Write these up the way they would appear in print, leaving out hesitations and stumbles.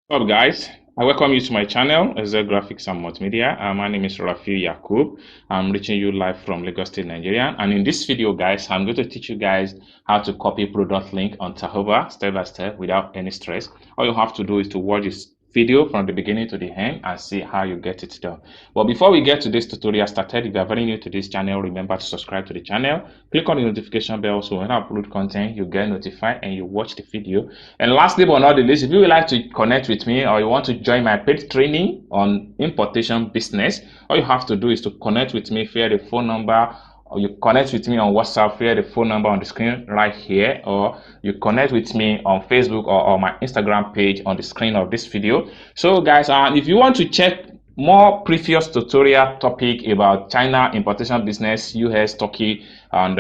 What's up, guys? I welcome you to my channel, Excel Graphics and Multimedia. My name is Rafi Yakub. I'm reaching you live from Lagos State, Nigeria. And in this video, guys, I'm going to teach you guys how to copy product link on Taobao step by step without any stress. All you have to do is to watch this video from the beginning to the end and see how you get it done. But before we get to this tutorial started, if you are very new to this channel, remember to subscribe to the channel. Click on the notification bell so when I upload content, you get notified and you watch the video. And lastly but not the least, if you would like to connect with me or you want to join my paid training on importation business, all you have to do is to connect with me via the phone number, or you connect with me on WhatsApp via the phone number on the screen right here, or you connect with me on Facebook or my Instagram page on the screen of this video. So guys, if you want to check more previous tutorial topic about China importation business, US, Turkey, and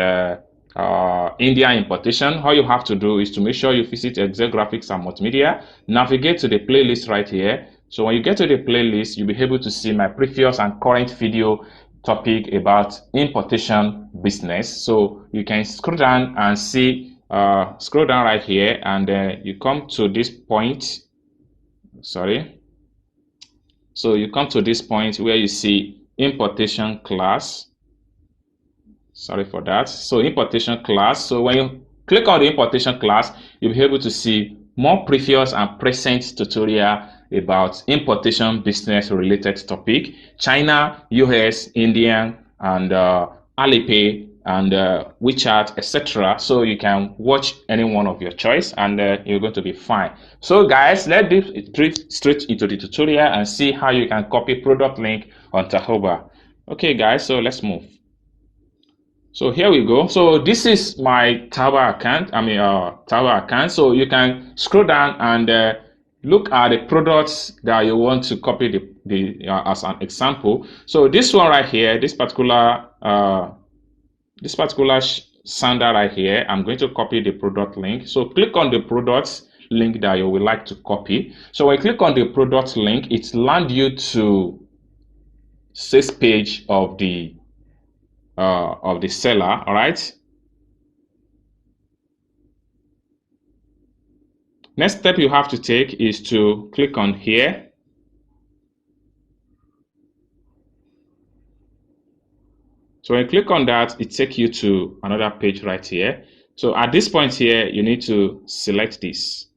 India importation, all you have to do is to make sure you visit Excel Graphics and Multimedia, navigate to the playlist right here. So when you get to the playlist, you'll be able to see my previous and current video topic about importation business. So you can scroll down and see, scroll down right here, and you come to this point. Sorry. So you come to this point where you see importation class. Sorry for that. So importation class. So when you click on the importation class, you'll be able to see more previous and present tutorial about importation business related topic, China, US, India, and Alipay, and WeChat, etc. So you can watch any one of your choice and you're going to be fine. So guys, let's drift straight into the tutorial and see how you can copy product link on Taobao. Okay guys, so let's move. So here we go. So this is my Taobao account. Taobao account. So you can scroll down and look at the products that you want to copy as an example. So this one right here, this particular sandal right here, I'm going to copy the product link. So click on the products link that you would like to copy. So when you click on the product link, it lands you to this page of the seller. All right. Next step you have to take is to click on here. So when you click on that, it takes you to another page right here. So at this point here, you need to select this.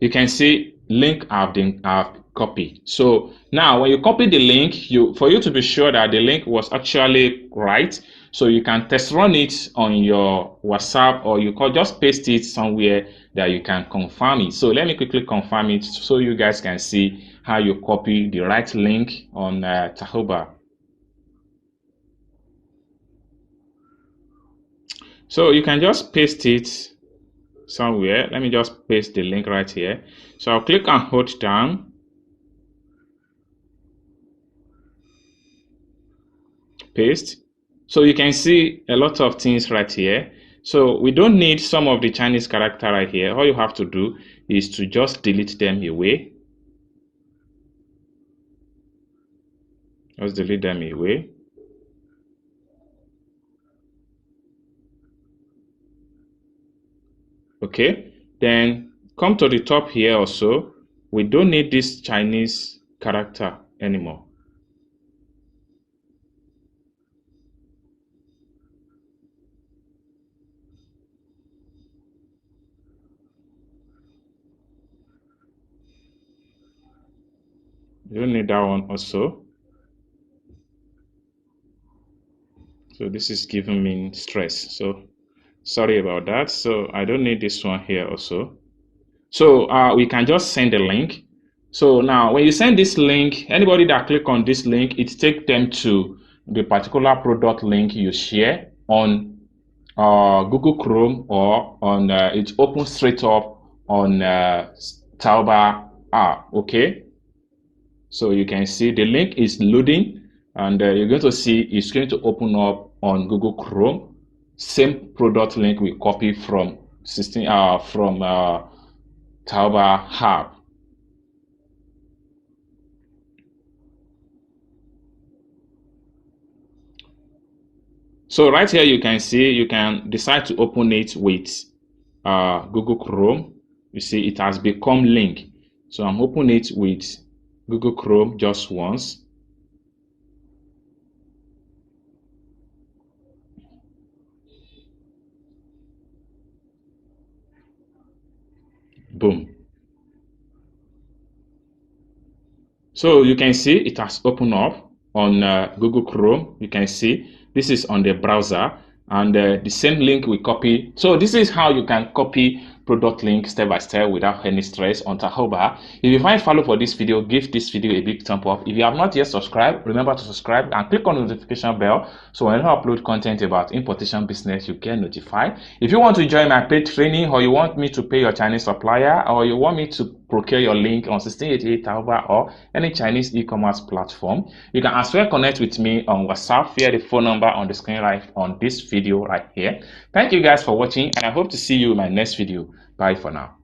You can see link I've copied. So now when you copy the link, for you to be sure that the link was actually right, so you can test run it on your WhatsApp, or you can just paste it somewhere that you can confirm it. So let me quickly confirm it so you guys can see how you copy the right link on Taobao. So you can just paste it somewhere. Let me just paste the link right here. So I'll click and hold down. Paste. So you can see a lot of things right here. So we don't need some of the Chinese character right here. All you have to do is to just delete them away. Just delete them away. Okay, then come to the top here also. We don't need this Chinese character anymore. You don't need that one also. So this is giving me stress. So sorry about that. So I don't need this one here also. So we can just send a link. So now when you send this link, anybody that click on this link, it takes them to the particular product link you share on Google Chrome, or on it opens straight up on Taobao app. Okay, so you can see the link is loading, and you're going to see it's going to open up on Google Chrome. Same product link we copy from Taobao app. So right here you can see you can decide to open it with Google Chrome. You see it has become link. So I'm opening it with Google Chrome just once. Boom. So you can see it has opened up on Google Chrome. You can see this is on the browser, and the same link we copy. So this is how you can copy product link step by step without any stress on Taobao. If you find value for this video, give this video a big thumb up. If you have not yet subscribed, remember to subscribe and click on the notification bell so whenever I upload content about importation business, you get notified. If you want to join my paid training, or you want me to pay your Chinese supplier, or you want me to procure your link on 1688 Taobao or any Chinese e-commerce platform, you can as well connect with me on WhatsApp via the phone number on the screen right on this video right here. Thank you guys for watching, and I hope to see you in my next video. Bye for now.